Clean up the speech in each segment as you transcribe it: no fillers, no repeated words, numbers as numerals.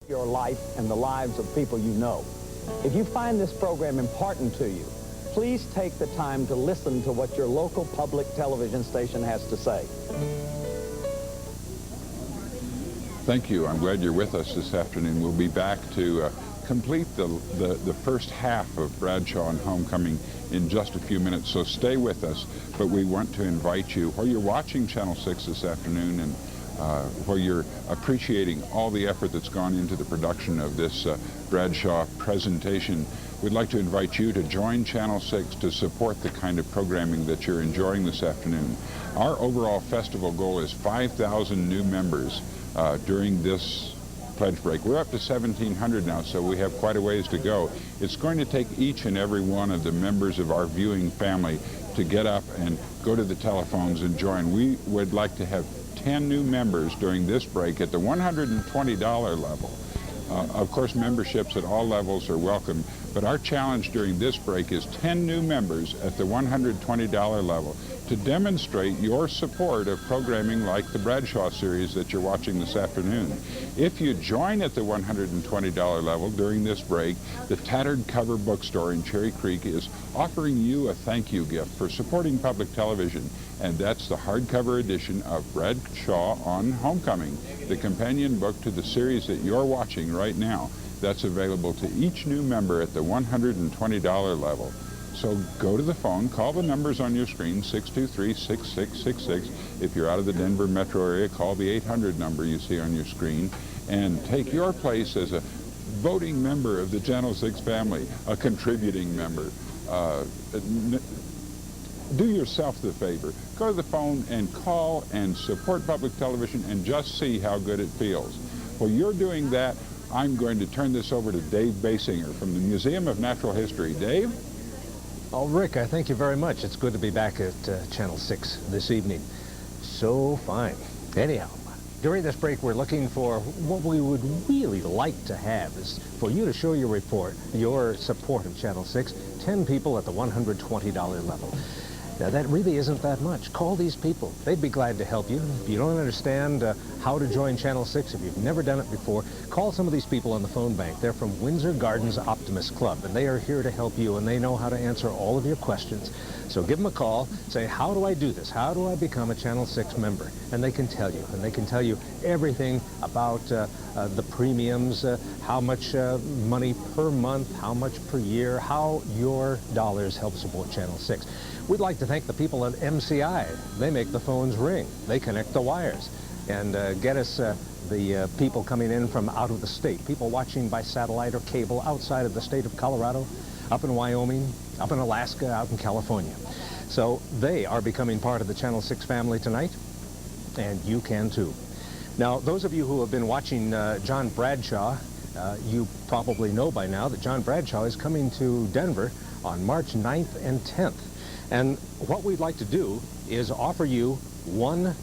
Your life and the lives of people you know. If you find this program important to you, please take the time to listen to what your local public television station has to say. Thank you. I'm glad you're with us this afternoon. We'll be back to complete the first half of Bradshaw and Homecoming in just a few minutes, so stay with us. But we want to invite you, while you're watching Channel 6 this afternoon and where you're appreciating all the effort that's gone into the production of this Bradshaw presentation, we'd like to invite you to join Channel 6 to support the kind of programming that you're enjoying this afternoon. Our overall festival goal is 5,000 new members during this pledge break. We're up to 1,700 now, so we have quite a ways to go. It's going to take each and every one of the members of our viewing family to get up and go to the telephones and join. We would like to have 10 new members during this break at the $120 level. Of course, memberships at all levels are welcome, but our challenge during this break is 10 new members at the $120 level to demonstrate your support of programming like the Bradshaw series that you're watching this afternoon. If you join at the $120 level during this break, the Tattered Cover Bookstore in Cherry Creek is offering you a thank you gift for supporting public television, and that's the hardcover edition of Bradshaw on Homecoming, the companion book to the series that you're watching right now. That's available to each new member at the $120 level. So go to the phone, call the numbers on your screen, 623-6666. If you're out of the Denver metro area, call the 800 number you see on your screen, and take your place as a voting member of the Channel 6 family, a contributing member. Do yourself the favor. Go to the phone and call and support public television and just see how good it feels. While you're doing that, I'm going to turn this over to Dave Basinger from the Museum of Natural History. Dave? Oh, Rick, I thank you very much. It's good to be back at Channel 6 this evening. So fine. Anyhow, during this break, we're looking for what we would really like to have is for you to show your support of Channel 6, 10 people at the $120 level. Now, that really isn't that much. Call these people. They'd be glad to help you. If you don't understand how to join Channel 6, if you've never done it before, call some of these people on the phone bank. They're from Windsor Gardens Optimist Club, and they are here to help you, and they know how to answer all of your questions. So give them a call. Say, how do I do this? How do I become a Channel 6 member? And they can tell you. And they can tell you everything about the premiums, how much money per month, how much per year, how your dollars help support Channel 6. We'd like to thank the people at MCI. They make the phones ring. They connect the wires and get us the people coming in from out of the state, people watching by satellite or cable outside of the state of Colorado, up in Wyoming, up in Alaska, out in California. So they are becoming part of the Channel 6 family tonight, and you can too. Now, those of you who have been watching John Bradshaw, you probably know by now that John Bradshaw is coming to Denver on March 9th and 10th. And what we'd like to do is offer you one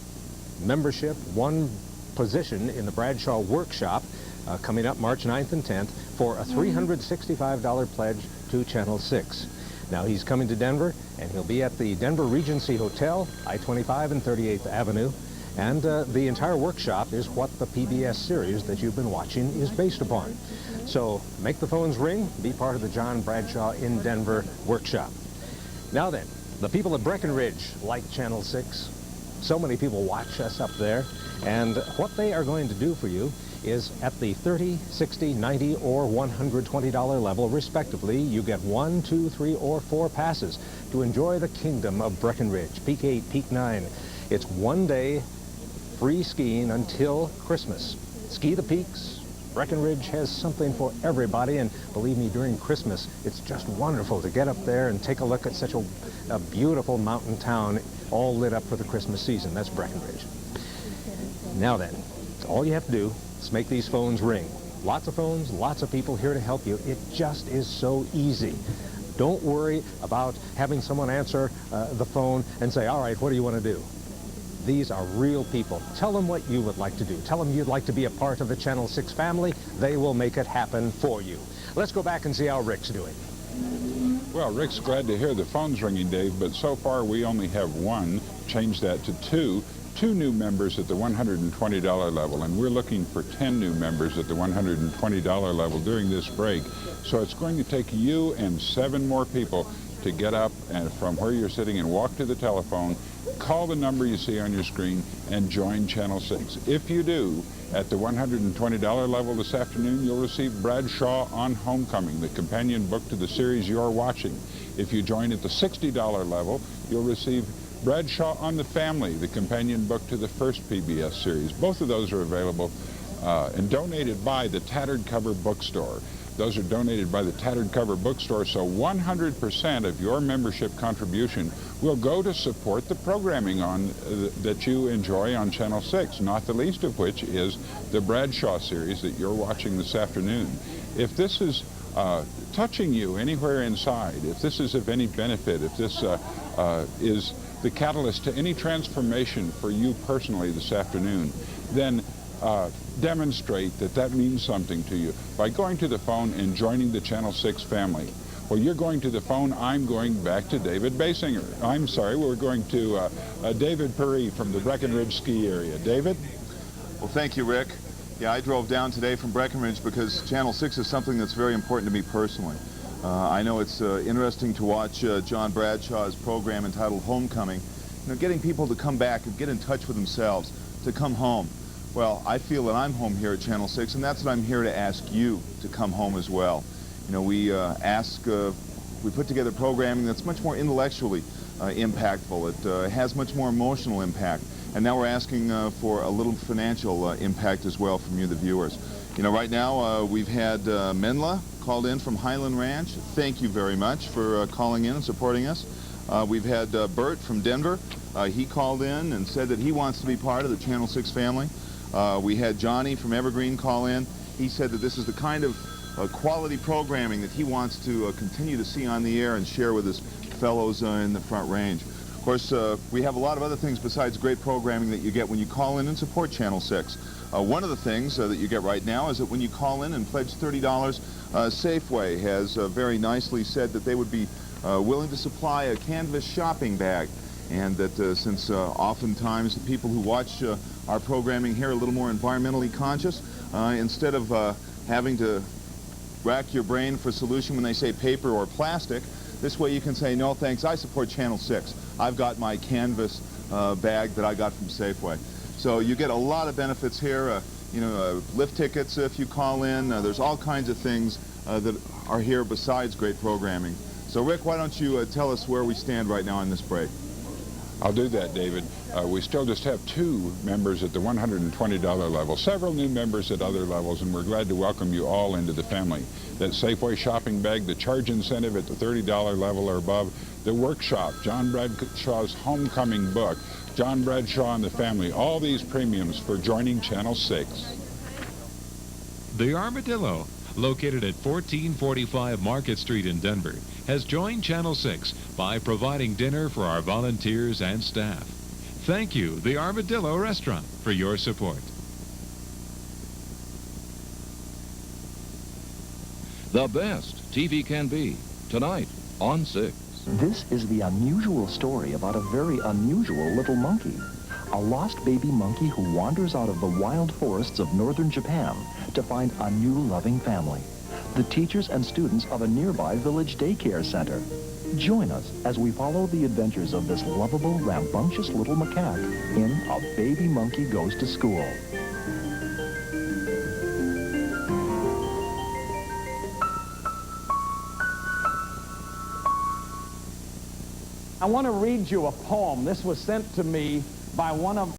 membership, one position in the Bradshaw Workshop coming up March 9th and 10th for a $365 pledge to Channel 6. Now, he's coming to Denver, and he'll be at the Denver Regency Hotel, I-25 and 38th Avenue. And the entire workshop is what the PBS series that you've been watching is based upon. So make the phones ring, be part of the John Bradshaw in Denver Workshop. Now then, the people at Breckenridge like Channel 6. So many people watch us up there. And what they are going to do for you is at the $30, $60, $90, or $120 level, respectively, you get 1, 2, 3, or 4 passes to enjoy the kingdom of Breckenridge, Peak 8, Peak 9. It's one day free skiing until Christmas. Ski the peaks. Breckenridge has something for everybody, and believe me, during Christmas, it's just wonderful to get up there and take a look at such a beautiful mountain town, all lit up for the Christmas season. That's Breckenridge. Now then, all you have to do is make these phones ring. Lots of phones, lots of people here to help you. It just is so easy. Don't worry about having someone answer the phone and say, all right, what do you want to do? These are real people. Tell them what you would like to do. Tell them you'd like to be a part of the Channel 6 family. They will make it happen for you. Let's go back and see how Rick's doing. Well, Rick's glad to hear the phone's ringing, Dave, but so far we only have one. Change that to two 2 new members at the $120 level, and we're looking for 10 new members at the $120 level during this break. So it's going to take you and 7 more people to get up and from where you're sitting and walk to the telephone, call the number you see on your screen, and join Channel 6. If you do, at the $120 level this afternoon, you'll receive Bradshaw on Homecoming, the companion book to the series you're watching. If you join at the $60 level, you'll receive Bradshaw on the Family, the companion book to the first PBS series. Both of those are available and donated by the Tattered Cover Bookstore. Those are donated by the Tattered Cover Bookstore, so 100% of your membership contribution will go to support the programming on that you enjoy on Channel 6, not the least of which is the Bradshaw series that you're watching this afternoon. If this is touching you anywhere inside, if this is of any benefit, if this is the catalyst to any transformation for you personally this afternoon, then demonstrate that that means something to you by going to the phone and joining the Channel 6 family. Well, you're going to the phone. I'm going back to David Basinger. I'm sorry, we're going to David Perry from the Breckenridge ski area. David? Well, thank you, Rick. Yeah, I drove down today from Breckenridge because Channel 6 is something that's very important to me personally. I know it's interesting to watch John Bradshaw's program entitled Homecoming. You know, getting people to come back and get in touch with themselves, to come home. Well, I feel that I'm home here at Channel 6, and that's what I'm here to ask you to come home as well. You know, we put together programming that's much more intellectually impactful. It has much more emotional impact. And now we're asking for a little financial impact as well from you, the viewers. You know, right now we've had Menla called in from Highland Ranch. Thank you very much for calling in and supporting us. We've had Bert from Denver. He called in and said that he wants to be part of the Channel 6 family. We had Johnny from Evergreen call in. He said that this is the kind of quality programming that he wants to continue to see on the air and share with his fellows in the Front Range. Of course, we have a lot of other things besides great programming that you get when you call in and support Channel 6. One of the things that you get right now is that when you call in and pledge $30, Safeway has very nicely said that they would be willing to supply a canvas shopping bag, and that since oftentimes the people who watch our programming here are a little more environmentally conscious, instead of having to rack your brain for a solution when they say paper or plastic, this way you can say, no thanks, I support Channel 6. I've got my canvas bag that I got from Safeway. So you get a lot of benefits here, you know, lift tickets if you call in. There's all kinds of things that are here besides great programming. So Rick, why don't you tell us where we stand right now on this break? I'll do that, David. We still just have 2 members at the $120 level, several new members at other levels, and we're glad to welcome you all into the family. That Safeway shopping bag, the charge incentive at the $30 level or above, the workshop, John Bradshaw's Homecoming book, John Bradshaw and the Family, all these premiums for joining Channel 6. The Armadillo, located at 1445 Market Street in Denver, has joined Channel 6 by providing dinner for our volunteers and staff. Thank you, the Armadillo Restaurant, for your support. The best TV can be, tonight on 6. This is the unusual story about a very unusual little monkey. A lost baby monkey who wanders out of the wild forests of northern Japan to find a new loving family. The teachers and students of a nearby village daycare center. Join us as we follow the adventures of this lovable, rambunctious little macaque in A Baby Monkey Goes to School. I want to read you a poem. This was sent to me by one of